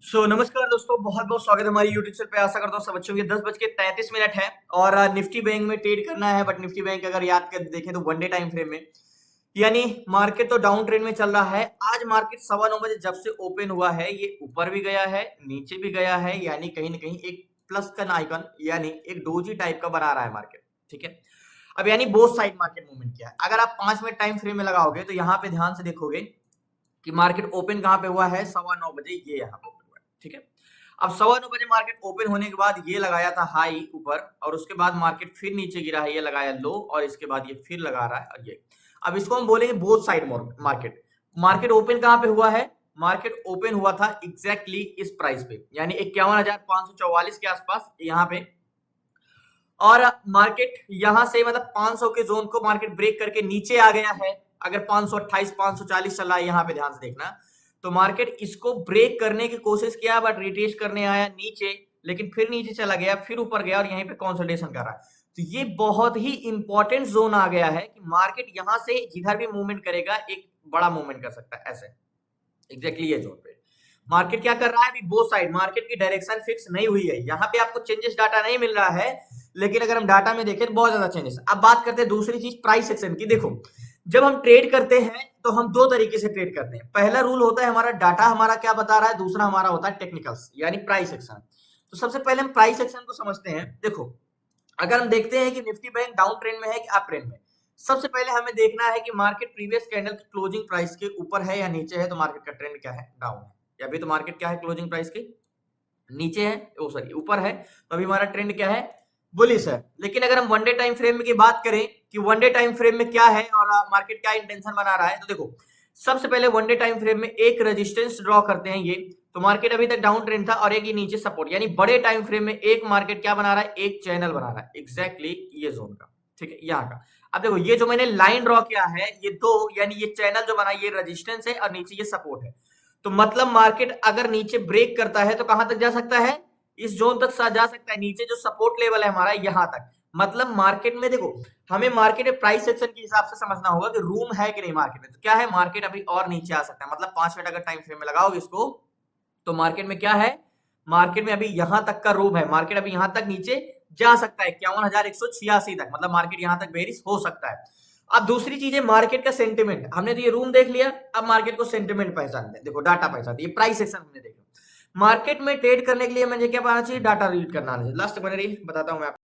नमस्कार दोस्तों, बहुत बहुत स्वागत है हमारी यूट्यूब चैनल पे। आशा करता हूँ सब अच्छे होंगे। 10:33 है और निफ्टी बैंक में ट्रेड करना है। बट निफ्टी बैंक अगर याद कर देखें तो वनडे टाइम फ्रेम में यानी मार्केट तो डाउन ट्रेंड में चल रहा है। आज मार्केट 9:15 बजे जब से ओपन हुआ है, ये ऊपर भी गया है, नीचे भी गया है, यानी कहीं ना कहीं एक प्लस का आइकन यानी एक डोजी टाइप का बना रहा है मार्केट। ठीक है, अब यानी बोथ साइड मार्केट मूवमेंट किया है। अगर आप 5 मिनट टाइम फ्रेम में लगाओगे तो यहाँ पे ध्यान से देखोगे कि मार्केट ओपन कहाँ पे हुआ है, 9:15 बजे ये यहाँ पे ओपन हुआ है। ठीक है, अब 9:15 बजे मार्केट ओपन होने के बाद ये लगाया था हाई ऊपर, और उसके बाद मार्केट फिर नीचे गिरा है, ये लगाया लो, और इसके बाद ये फिर लगा रहा है। और ये अब इसको हम बोलेंगे both side market. Market open कहाँ पे हुआ है? मार्केट ओपन हुआ था एग्जैक्टली इस प्राइस पे, यानी 51,544 के आसपास यहाँ पे। और मार्केट यहां से मतलब 500 के जोन को मार्केट ब्रेक करके नीचे आ गया है। अगर 528 540 चल रहा है, यहां पे ध्यान से देखना, तो मार्केट इसको ब्रेक करने की कोशिश किया बट रिट्रेस करने आया नीचे, लेकिन फिर नीचे चला गया, फिर ऊपर गया और यहीं पे कंसोलिडेशन कर रहा है। तो ये बहुत ही इंपॉर्टेंट जोन आ गया है कि मार्केट यहां से जिधर भी मूवमेंट करेगा एक बड़ा मूवमेंट कर सकता है। ऐसे एग्जैक्टली ये जोन पे मार्केट क्या कर रहा है? अभी बोथ साइड मार्केट की डायरेक्शन फिक्स नहीं हुई है। यहाँ पे आपको चेंजेस डाटा नहीं मिल रहा है, लेकिन अगर हम डाटा में देखें तो बहुत ज्यादा चेंजेस। अब बात करते हैं दूसरी चीज, प्राइस एक्शन की। देखो, जब हम ट्रेड करते हैं तो हम दो तरीके से ट्रेड करते हैं। पहला रूल होता है हमारा डाटा हमारा क्या बता रहा है, दूसरा हमारा होता है टेक्निकल्स यानी प्राइस एक्शन। तो सबसे पहले हम प्राइस एक्शन को समझते हैं। देखो, अगर हम देखते हैं कि निफ्टी बैंक डाउन ट्रेंड में है कि अप ट्रेंड में, सबसे पहले हमें देखना है कि मार्केट प्रीवियस कैंडल की क्लोजिंग प्राइस के ऊपर है या नीचे है। तो मार्केट का ट्रेंड क्या है? डाउन है। या अभी तो मार्केट क्या है क्लोजिंग प्राइस के नीचे है, ओ सॉरी ऊपर है, तो अभी हमारा ट्रेंड क्या है? बुलिश है। लेकिन अगर हम वनडे टाइम फ्रेम की बात करें कि वनडे टाइम फ्रेम में क्या है और मार्केट क्या इंटेंशन बना रहा है, तो देखो, सबसे पहले वनडे टाइम फ्रेम में एक रेजिस्टेंस ड्रॉ करते हैं। ये तो मार्केट अभी तक डाउन ट्रेंड था और एक ये नीचे सपोर्ट, यानी बड़े टाइम फ्रेम में एक मार्केट क्या बना रहा है? एक चैनल बना रहा है एग्जैक्टली ये जोन का। ठीक है, यहाँ का। अब देखो, ये जो मैंने लाइन ड्रॉ किया है, ये दो यानी ये चैनल जो बना, ये रेजिस्टेंस है और नीचे ये सपोर्ट है। तो मतलब मार्केट अगर नीचे ब्रेक करता है तो कहां तक जा सकता है? इस जोन तक जा सकता है। नीचे जो सपोर्ट लेवल है हमारा यहां तक। मतलब मार्केट में देखो, हमें मार्केट में प्राइस सेक्शन के हिसाब से समझना होगा कि रूम है कि नहीं मार्केट में। तो क्या है, मार्केट अभी और नीचे आ सकता है। मतलब 5 मिनट अगर टाइम फ्रेम में लगाओगे इसको, तो मार्केट में क्या है? मार्केट में अभी यहां तक का रूम है। मार्केट अभी यहां तक नीचे जा सकता है 51,186 तक, मतलब मार्केट यहां तक बेरिश हो सकता है। अब दूसरी चीज है मार्केट का सेंटिमेंट। हमने तो ये रूम देख लिया, अब मार्केट को सेंटिमेंट पहचानते हैं। देखो, डाटा पहचानते हैं, ये प्राइस सेक्शन हमने देखा। मार्केट में ट्रेड करने के लिए मुझे क्या पाना चाहिए? डाटा रीड करना चाहिए। लास्ट में बताता हूं मैं आपको।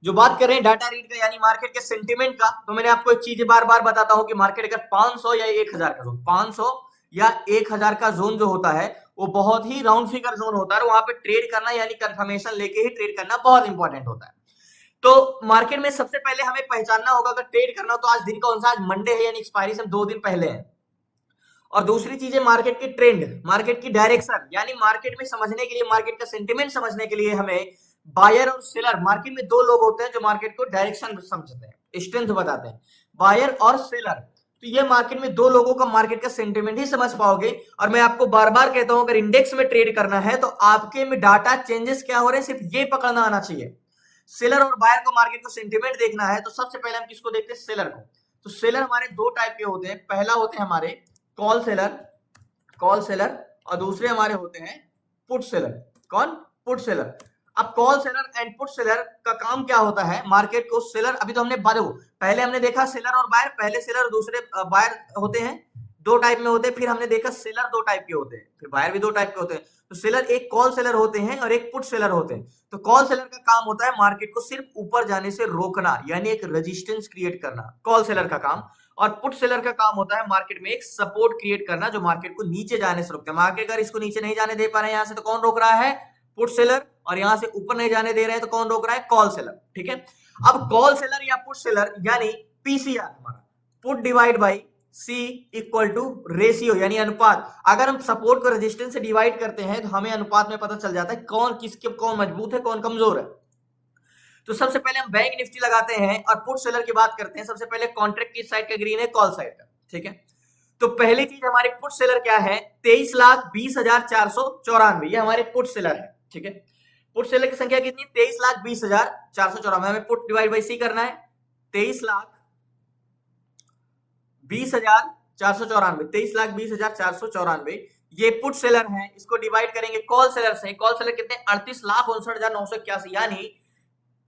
जो बात कर रहे हैं डाटा रीड का यानी मार्केट के सेंटिमेंट का, तो मैंने आपको एक चीज बार बार बताता हूं कि मार्केट अगर 500 या 1000 का जोन, 500 या 1000 का जोन जो होता है वो बहुत ही राउंड फिगर जोन होता है, और वहां पे ट्रेड करना यानी कंफर्मेशन लेके ही ट्रेड करना बहुत इंपॉर्टेंट होता है। तो मार्केट में सबसे पहले हमें पहचानना होगा अगर ट्रेड करना हो तो आज दिन कौन सा? आज मंडे है, यानी एक्सपायरी से 2 दिन पहले है। और दूसरी चीज है मार्केट की ट्रेंड, मार्केट की डायरेक्शन, यानी मार्केट में समझने के लिए, मार्केट का सेंटिमेंट समझने के लिए हमें बायर और सेलर, मार्केट में दो लोग होते हैं जो मार्केट को डायरेक्शन समझते हैं, स्ट्रेंथ बताते हैं, बायर और सेलर। तो ये मार्केट में दो लोगों का मार्केट का सेंटिमेंट ही समझ पाओगे। और मैं आपको बार बार कहता हूं, अगर इंडेक्स में ट्रेड करना है तो आपके में डाटा चेंजेस क्या हो रहे हैं, सिर्फ ये पकड़ना आना चाहिए। सेलर और बायर को मार्केट को सेंटिमेंट देखना है तो सबसे पहले हम किसको देखते हैं? सेलर को। तो सेलर हमारे दो टाइप के होते हैं। पहला होते हैं हमारे कॉल सेलर, कॉल सेलर, और दूसरे हमारे होते हैं पुट सेलर। कौन? Put seller. अब call seller and put seller का काम क्या होता है? मार्केट को सेलर, अभी तो हमने पहले हमने देखा सेलर और बायर, पहले सेलर और दूसरे बायर होते हैं, दो टाइप में होते हैं। फिर हमने देखा सेलर दो टाइप के होते हैं, फिर बायर भी दो टाइप के होते हैं। तो सेलर एक कॉल सेलर होते हैं और एक पुट सेलर होते हैं। तो कॉल सेलर का काम होता है मार्केट को सिर्फ ऊपर जाने से रोकना, यानी एक रेजिस्टेंस क्रिएट करना, कॉल सेलर का काम। और पुट सेलर का काम होता है मार्केट में एक सपोर्ट क्रिएट करना जो मार्केट को नीचे जाने से रोकता है। मार्केट अगर इसको नीचे नहीं जाने दे पा रहे हैं यहां से, तो कौन रोक रहा है? Put seller. और यहां से ऊपर नहीं जाने दे रहे हैं तो कौन रोक रहा है? Call seller. ठीक है, अब कॉल सेलर या पुट सेलर यानी पीसीआर हमारा, put divide by C equal to ratio यानी अनुपात। अगर हम सपोर्ट को रेजिस्टेंस से डिवाइड करते हैं तो हमें अनुपात में पता चल जाता है कौन किसके, कौन मजबूत है कौन कमजोर है। तो सबसे पहले हम बैंक निफ्टी लगाते हैं और पुट सेलर की बात करते हैं। सबसे पहले कॉन्ट्रैक्ट किस साइड का ग्रीन है? कॉल साइड का। ठीक है, तो पहली चीज हमारे पुट सेलर क्या है? 23,20,494, ये हमारे पुट सेलर है। ठीक है, पुट सेलर की संख्या कितनी? 23,20,494। हमें पुट डिवाइड बाई सी करना है। 23,20,494, 23,20,494 ये पुट सेलर है, इसको डिवाइड करेंगे कॉल सेलर से। कॉल सेलर कितने 38,59,981, यानी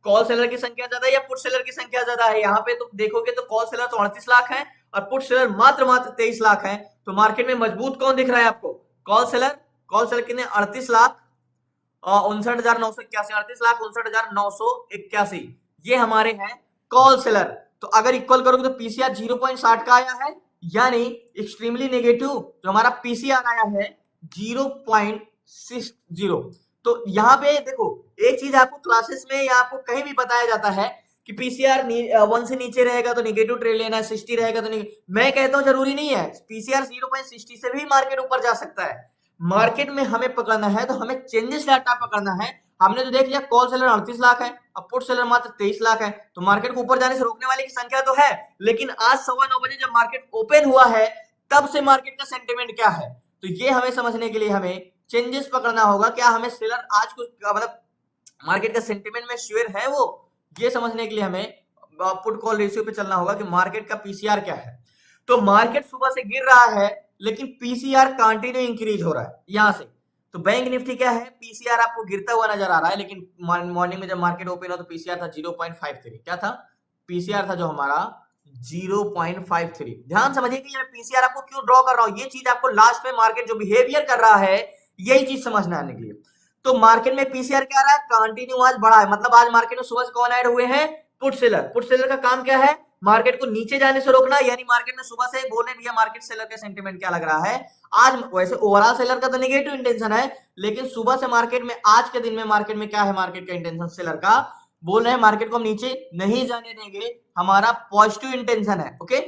कॉल सेलर की संख्या ज्यादा है या पुट सेलर की संख्या ज्यादा है। यहाँ पे तो देखोगे तो कॉल सेलर तो 38 लाख है और पुट सेलर मात्र 23 लाख है। तो मार्केट में मजबूत कौन दिख रहा है आपको? Call seller. कॉल सेलर कितने 38,59,981, 38,59,981 ये हमारे हैं कॉल सेलर। तो अगर इक्वल करोगे तो पीसीआर 0.60 का आया है, यानी एक्सट्रीमली नेगेटिव जो हमारा पीसीआर आया है 0.60। तो यहाँ पे देखो एक चीज आपको क्लासेस में या आपको कहीं भी बताया जाता है कि पीसीआर 1 से नीचे रहेगा तो नेगेटिव ट्रेड लेना है, 60 रहेगा तो मैं कहता हूं जरूरी नहीं है, पीसीआर 0.60 से भी मार्केट ऊपर जा सकता है। मार्केट में हमें पकड़ना है तो हमें चेंजेस डाटा पकड़ना है। हमने तो देख लिया कॉल सेलर 38 लाख है, अब पुट सेलर मात्र 23 लाख है, तो मार्केट को ऊपर जाने से रोकने वाले की संख्या तो है। लेकिन आज 9:15 बजे जब मार्केट ओपन हुआ है तब से मार्केट का सेंटिमेंट क्या है, तो ये हमें समझने के लिए हमें चेंजेस पकड़ना होगा। क्या हमें सेलर आज कुछ मतलब मार्केट का सेंटिमेंट में शेयर है वो, ये समझने के लिए हमें पुट कॉल रेशियो पे चलना होगा कि मार्केट का पीसीआर क्या है। तो मार्केट सुबह से गिर रहा है लेकिन पीसीआर कंटिन्यू इंक्रीज हो रहा है यहां से। तो बैंक निफ्टी क्या है, पीसीआर आपको गिरता हुआ नजर आ रहा है, लेकिन मॉर्निंग में जब मार्केट ओपन हो तो पीसीआर था 0.53। क्या था? पीसीआर था जो हमारा 0.53। ध्यान समझिए कि मैं पीसीआर आपको क्यों ड्रॉ कर रहा हूं, ये चीज आपको लास्ट में मार्केट जो बिहेवियर कर रहा है यही चीज समझना आने के लिए। तो मार्केट में पीसीआर क्या रहा है, कंटिन्यू आज बढ़ा है। मतलब आज मार्केट में सुबह से कौन ऐड हुए हैं? Put seller. पुट सेलर का काम क्या है? मार्केट को नीचे जाने से रोकना, यानी मार्केट में सुबह से बोलने दिया मार्केट सेलर का सेंटीमेंट क्या लग रहा है आज। वैसे ओवरऑल सेलर का तो नेगेटिव इंटेंशन है, लेकिन सुबह से मार्केट में आज के दिन में मार्केट में क्या है, मार्केट का इंटेंशन सेलर का बोल रहे हैं मार्केट को हम नीचे नहीं जाने देंगे, हमारा पॉजिटिव इंटेंशन है। ओके,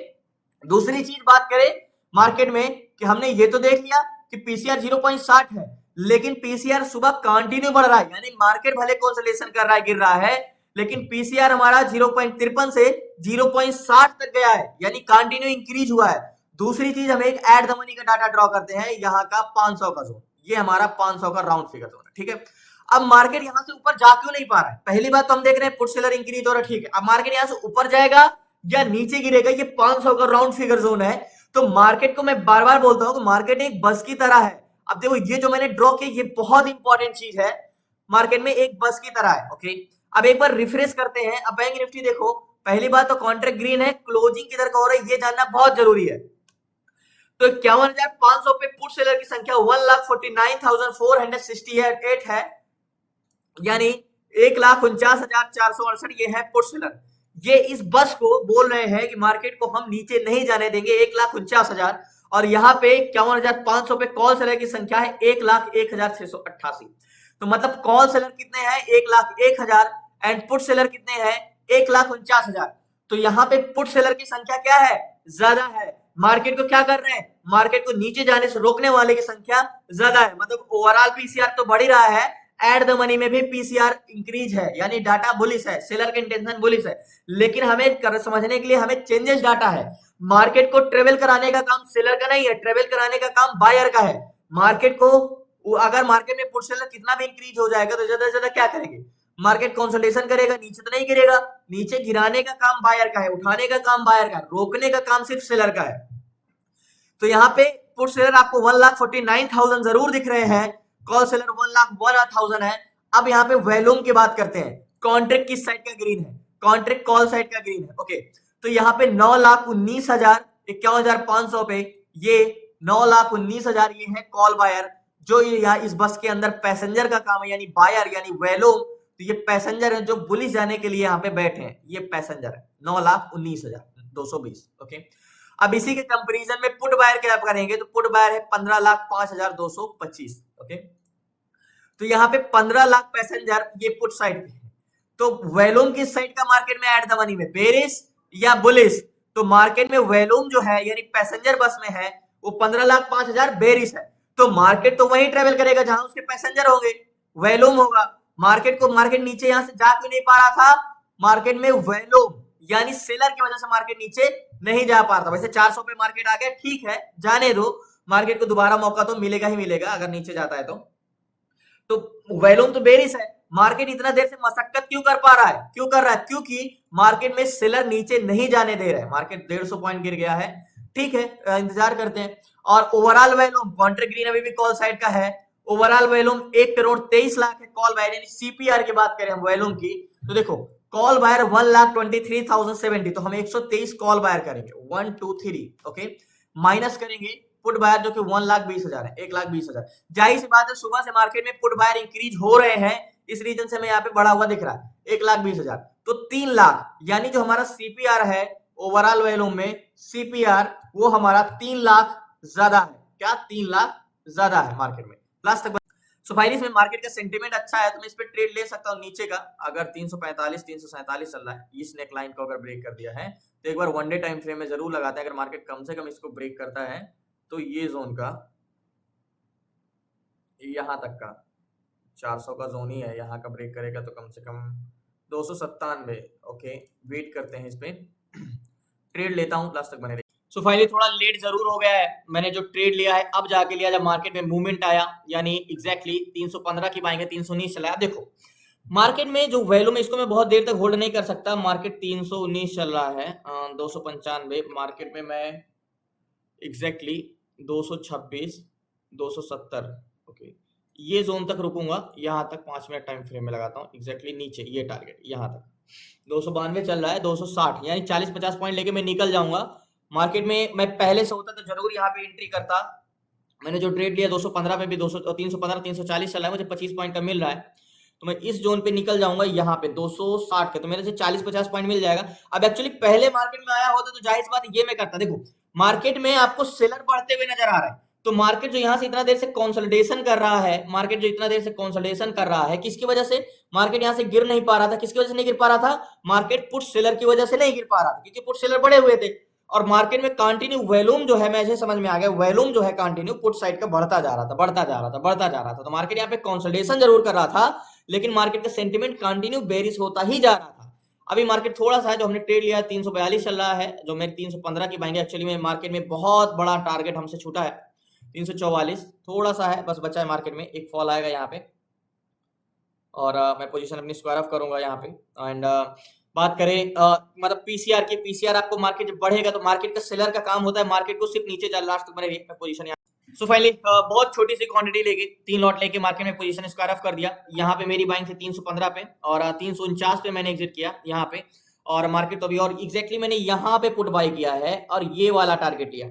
दूसरी चीज बात करें मार्केट में कि हमने ये तो देख लिया कि पीसीआर 0.60 है, लेकिन पीसीआर सुबह कंटिन्यू बढ़ रहा है, यानी मार्केट भले कंसोलिडेशन कर रहा है, गिर रहा है, लेकिन पीसीआर हमारा 0.53 से 0.60 तक गया है, यानी कंटिन्यू इंक्रीज हुआ है। दूसरी चीज हम एक एट द मनी का डाटा ड्रॉ करते हैं, यहाँ का 500 का जोन, ये हमारा 500 का राउंड फिगर जोन है। ठीक है, अब मार्केट यहां से ऊपर जा क्यों नहीं पा रहा है? पहली बात तो हम देख रहे हैं पुट सेलर इंक्रीज हो रहा है, ठीक है। अब मार्केट यहां से ऊपर जाएगा या नीचे गिरेगा, ये 500 का राउंड फिगर जोन है। तो मार्केट को मैं बार बार बोलता हूं कि मार्केट एक बस की तरह है। अब देखो ये जो मैंने ड्रॉ किया ये बहुत इंपॉर्टेंट चीज है, मार्केट में एक बस की तरह है। ओके, अब एक बार रिफ्रेश करते हैं। अब बैंक निफ्टी देखो, पहली बात तो कॉन्ट्रैक्ट ग्रीन है, क्लोजिंग किधर का हो रहा है ये जानना बहुत जरूरी है। तो 51,500 पे पुट सेलर की संख्या 1,49,468 है, यानी 1,49,468 ये है पुट सेलर। ये इस बस को बोल रहे हैं कि मार्केट को हम नीचे नहीं जाने देंगे 1,49,000, और यहाँ पे 51,500 पे कॉल सेलर की संख्या है 1,01,688। तो मतलब कॉल सेलर कितने हैं 1,01,000 एंड पुट सेलर कितने हैं 1,49,000। तो यहाँ पे पुट सेलर की संख्या क्या है, ज्यादा है। मार्केट को क्या कर रहे हैं, मार्केट को नीचे जाने से रोकने वाले की संख्या ज्यादा है। मतलब ओवरऑल पीसीआर तो बढ़ ही रहा है, एट द मनी में भी पीसीआर इंक्रीज है, यानी डाटा बुलिश है, सेलर के इंटेंशन बुलिश है। लेकिन हमें समझने के लिए हमें चेंजेस डाटा है। मार्केट को ट्रेवल कराने का काम सेलर का नहीं है, ट्रेवल कराने का काम बायर का है। मार्केट को अगर मार्केट में पुट सेलर कितना भी इंक्रीज हो जाएगा तो ज्यादा से ज्यादा क्या करेंगे, मार्केट कंसोलिडेशन करेगा, नीचे तो नहीं गिरेगा। नीचे गिराने का काम बायर का है, उठाने का काम बायर का है, रोकने का काम सिर्फ सेलर का है। तो यहाँ पे पुट सेलर आपको 1,49,000 जरूर दिख रहे हैं, कॉल सेलर 1,01,000 है। अब यहाँ पे वॉल्यूम की बात करते हैं, कॉन्ट्रैक्ट किस साइड का ग्रीन है, कॉन्ट्रैक्ट कॉल साइड का ग्रीन है। ओके, तो यहाँ पे 9,19,51,500 पे ये 9,19,000 ये है कॉल बायर, जो ये यहाँ इस बस के अंदर पैसेंजर का काम है, यानी बायर यानी वॉल्यूम। तो ये पैसेंजर है जो बुलिश जाने के लिए यहाँ पे बैठे हैं, ये पैसेंजर है 9,19,220। ओके, अब इसी के कंपैरिजन में पुट बायर क्या करेंगे, तो पुट बायर है 15,05,225। ओके, तो यहाँ पे 15 लाख पैसेंजर ये पुट साइड पे है। तो वॉल्यूम किस साइड का मार्केट में एट द मनी में, बेरिश या बुलिश? तो मार्केट में वॉल्यूम जो है यानी पैसेंजर बस में है वो 15,05,000 बेरिश है। तो मार्केट तो वही ट्रेवल करेगा जहां उसके पैसेंजर होंगे, वॉल्यूम होगा। मार्केट नीचे यहां से जा क्यों नहीं पा रहा था, मार्केट में वॉल्यूम यानी सेलर की वजह से मार्केट नीचे नहीं जा पा रहा था। वैसे 400 पे मार्केट आ गया, ठीक है, जाने दो, मार्केट को दोबारा मौका तो मिलेगा ही मिलेगा अगर नीचे जाता है तो वॉल्यूम तो बेरिश है। मार्केट इतना देर से मशक्कत क्यों कर पा रहा है, क्यों कर रहा है, क्योंकि मार्केट में सेलर नीचे नहीं जाने दे रहा है। मार्केट 150 पॉइंट गिर गया है, ठीक है, इंतजार करते हैं। और ओवरऑल वॉल्यूम कॉन्ट्रैक्ट ग्रीन अभी भी कॉल साइड का है, ओवरऑल वॉल्यूम 1,23,00,000 है कॉल बायर, यानी सीपीआर की बात करें हम वॉल्यूम की तो देखो कॉल बायर 1,23,070, तो हम 123 कॉल बायर करेंगे 1 2 3, ओके, माइनस करेंगे पुट बायर जो कि 1,20,000 है, 1,20,000। जाहिर सी बात है सुबह से मार्केट में पुट बायर इंक्रीज हो रहे हैं, इस रीजन से हमें यहाँ पे बढ़ा हुआ दिख रहा है 1,20,000, तो 3 लाख, यानी जो हमारा सीपीआर है ओवरऑल वॉल्यूम में सीपीआर वो हमारा 3 लाख ज्यादा है, क्या 3 लाख ज्यादा है मार्केट में लास्ट तक। सो फाइनली इसमें मार्केट का सेंटीमेंट अच्छा है तो मैं इस पे ट्रेड ले सकता हूँ नीचे का, अगर 345 347 चल रहा है, इस नेक लाइन को अगर ब्रेक कर दिया है तो एक बार वन डे टाइम फ्रेम में जरूर लगाते हैं, अगर मार्केट कम से कम इसको ब्रेक करता है तो ये जोन का यहां तक का 400 का जोन ही है, यहाँ का ब्रेक करेगा तो कम से कम 297, ओके, वेट करते हैं इस पे ट्रेड लेता हूँ लास्ट तक बने रहिए। सो फाइनली थोड़ा लेट जरूर हो गया है, मैंने जो ट्रेड लिया है अब जाके लिया जब मार्केट में मूवमेंट आया, यानी एग्जैक्टली 315 की बाएंगे 319 चला। देखो मार्केट में जो वैल्यू में इसको मैं बहुत देर तक होल्ड नहीं कर सकता, मार्केट 319 चल रहा है, 295 मार्केट में मैं एग्जैक्टली 226 270, ओके, ये जोन तक रुकूंगा, यहाँ तक 5 मिनट टाइम फ्रेम में लगाता हूँ, एग्जैक्टली नीचे ये टारगेट यहाँ तक 292 चल रहा है, 260 यानी 40-50 पॉइंट लेके मैं निकल जाऊंगा मार्केट में। मैं पहले से होता तो जरूर यहाँ पे एंट्री करता, मैंने जो ट्रेड लिया 215 पे भी 315 340 चल रहा है, मुझे 25 पॉइंट का मिल रहा है, तो मैं इस जोन पे निकल जाऊंगा यहाँ पे 260 के, तो मेरे से 40-50 पॉइंट मिल जाएगा। अब एक्चुअली पहले मार्केट में आया होता तो जाहिर सी बात ये मैं करता, देखो मार्केट में आपको सेलर बढ़ते हुए नजर आ रहा है, तो मार्केट जो यहाँ से इतना देर से कंसोलिडेशन कर रहा है, मार्केट जो इतना देर से कंसोलिडेशन कर रहा है, किसकी वजह से मार्केट यहाँ से गिर नहीं पा रहा था, किसकी वजह से नहीं गिर पा रहा था, मार्केट पुट सेलर की वजह से नहीं गिर पा रहा था, क्योंकि पुट सेलर बढ़े हुए थे और मार्केट में कंटिन्यू वॉल्यूम जो है, मुझे समझ में आ गया, वॉल्यूम जो है कंटिन्यू पुट साइड का बढ़ता जा रहा था, बढ़ता जा रहा था, बढ़ता जा रहा था, तो मार्केट यहाँ पे कंसोलिडेशन जरूर कर रहा था, लेकिन मार्केट का सेंटिमेंट कंटिन्यू बेरिश होता ही जा रहा था। अभी मार्केट थोड़ा सा है, जो हमने ट्रेड लिया 342 चल रहा है, जो मेरे 315 की बाएंगे, एक्चुअली में मार्केट में बहुत बड़ा टारगेट हमसे छूटा है 344, थोड़ा सा है बस बचा है, मार्केट में एक फॉल आएगा यहाँ पे और मैं पोजीशन अपनी स्क्वायर ऑफ करूंगा यहाँ पे। एंड बात करें मतलब पीसीआर की, पीसीआर आपको मार्केट जब बढ़ेगा तो मार्केट का सेलर का काम होता है मार्केट को सिर्फ नीचे चल लास्ट तक बने रही पोजीशन यहाँ। सो फाइनली बहुत छोटी सी क्वांटिटी लेके 3 लॉट लेके मार्केट में पोजीशन स्क्वायर ऑफ कर दिया, यहाँ पे मेरी बाइंग थी 315 पे और 349 पे मैंने एग्जिट किया यहाँ पे, और मार्केट तो अभी और एग्जैक्टली मैंने यहाँ पे पुट बाई किया है और ये वाला टारगेट लिया।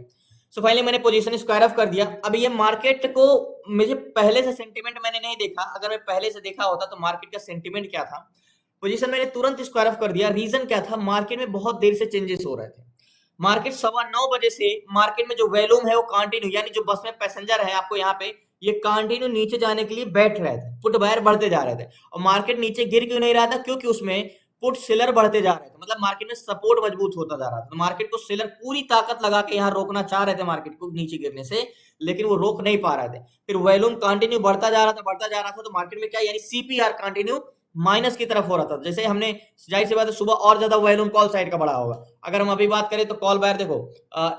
सो फाइनली मैंने पोजीशन स्क्वायर ऑफ कर दिया। अब ये मार्केट को मुझे पहले से सेंटीमेंट मैंने नहीं देखा, अगर मैं पहले से देखा होता तो मार्केट का सेंटीमेंट क्या था, पोजीशन मैंने तुरंत स्क्वायर ऑफ कर दिया। रीजन क्या था, मार्केट में बहुत देर से चेंजेस हो रहे थे, मार्केट 9:15 बजे से मार्केट में जो वॉल्यूम है वो कंटिन्यू, यानी जो बस में पैसेंजर है आपको यहाँ पे ये कंटिन्यू नीचे जाने के लिए बैठ रहे थे, पुट बायर बढ़ते जा रहे थे, और मार्केट नीचे गिर क्यों नहीं रहा था, क्योंकि उसमें पुट सेलर बढ़ते जा रहे थे, मतलब मार्केट में सपोर्ट मजबूत होता जा रहा था, तो मार्केट को सेलर पूरी ताकत लगा के यहाँ रोकना चाह रहे थे मार्केट को नीचे गिरने से, लेकिन वो रोक नहीं पा रहे थे। फिर वॉल्यूम कंटिन्यू बढ़ता जा रहा था, बढ़ता जा रहा था, तो मार्केट में क्या यानी सीपीआर कंटिन्यू माइनस की तरफ हो रहा था। जैसे हमने जाहिर सी बात है सुबह और ज्यादा वॉल्यूम कॉल साइड का बढ़ा होगा, अगर हम अभी बात करें तो कॉल बायर देखो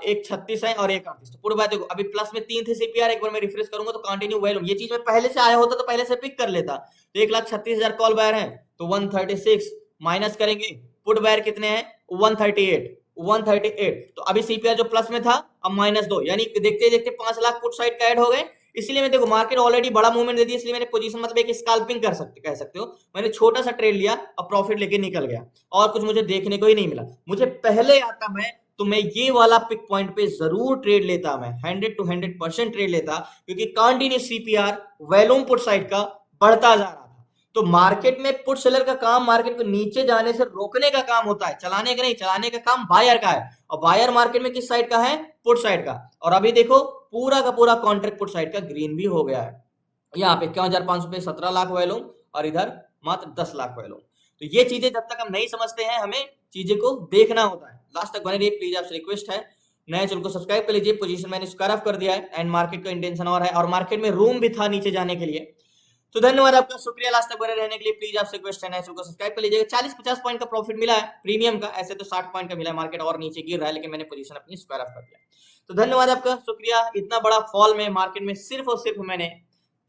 136 है और 138, तो पूरी बात देखो अभी प्लस में 3 थे सीपीआर, एक बार मैं रिफ्रेश करूंगा तो कंटिन्यू वॉल्यूम, ये चीज में पहले से आया होता तो पहले से पिक कर लेता, तो 1,36,000 कॉल बायर है, तो 136 माइनस करेंगे पुट बायर कितने हैं 138, तो अभी सीपीआर जो प्लस में था अब -2, यानी देखते देखते 5 लाख पुट साइड का ऐड हो गए। इसलिए मैं देखो मार्केट ऑलरेडी बड़ा मूवमेंट दे दिया, इसलिए मैंने पोजीशन मतलब एक स्कैल्पिंग कह सकते हो, मैंने छोटा सा ट्रेड लिया और प्रॉफिट लेके निकल गया, और कुछ मुझे देखने को ही नहीं मिला। मुझे पहले आता मैं तो मैं ये वाला पिक पॉइंट पे जरूर ट्रेड लेता, मैं 100 to 100% ट्रेड लेता, क्योंकि continue CPR volume put side का बढ़ता जा रहा था। तो मार्केट में पुट सेलर का काम मार्केट को नीचे जाने से रोकने का काम होता है, चलाने का नहीं, चलाने का काम बायर का है, और बायर मार्केट में किस साइड का है, पुट साइड का। और अभी देखो पूरा का पूरा कॉन्ट्रैक्ट पुट साइड का ग्रीन भी हो गया है, यहाँ पे 51,500 पे 17 लाख वॉल्यूम और इधर मात्र 10 लाख वॉल्यूम। तो ये चीजें जब तक हम नहीं समझते हैं हमें चीजें को देखना होता है। लास्ट तक बने रहिए प्लीज, आपसे रिक्वेस्ट है, नए चैनल को सब्सक्राइब कर लीजिए। पोजीशन मैंने स्क्वायर ऑफ कर दिया है एंड मार्केट का इंटेंशन और है, और मार्केट में रूम भी था नीचे जाने के लिए। तो धन्यवाद आपका, शुक्रिया लास्ट तक बने रहने के लिए। प्लीज आपसे रिक्वेस्ट है, नए चैनल को सब्सक्राइब कर लीजिएगा। 40-50 पॉइंट का प्रॉफिट मिला है प्रीमियम का, ऐसे तो 60 पॉइंट का मिला है, मार्केट और नीचे गिर रहा है, लेकिन मैंने पोजीशन अपनी स्क्वायर ऑफ कर दिया। तो धन्यवाद आपका, शुक्रिया। इतना बड़ा फॉल में मार्केट में सिर्फ और सिर्फ मैंने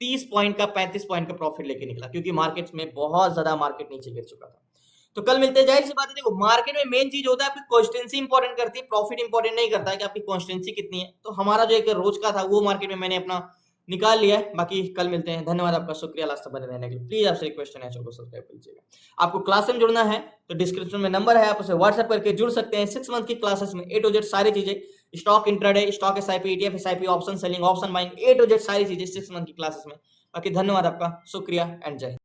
30 पॉइंट का 35 पॉइंट का प्रॉफिट लेके निकला, क्योंकि मार्केट में बहुत ज्यादा मार्केट नीचे गिर चुका था। तो कल मिलते हैं। जाहिर सी बात है, देखो मार्केट में मेन चीज होता है आपकी कॉन्स्टेंसी इंपॉर्टेंट करती है, प्रॉफिट इंपॉर्टेंट नहीं करता है कि आपकी कॉन्स्टेंसी कितनी है। तो हमारा जो एक रोज का था वो मार्केट में मैंने अपना निकाल लिया है। बाकी कल मिलते हैं। धन्यवाद आपका, शुक्रिया लास्ट तक बने रहने के लिए। प्लीज आपसे रिक्वेस्ट है, चैनल को सब्सक्राइब कीजिएगा। आपको क्लास में जुड़ना है तो डिस्क्रिप्शन में नंबर है, आप उसे व्हाट्सएप करके जुड़ सकते हैं। 6 मंथ की क्लासेस में A to Z सारी चीजें, stock intraday, stock SIP, ETF SIP, option selling, option buying, A to Z सारी चीजें 6 मंथ की क्लासेस में। बाकी धन्यवाद आपका, शुक्रिया एंड जय।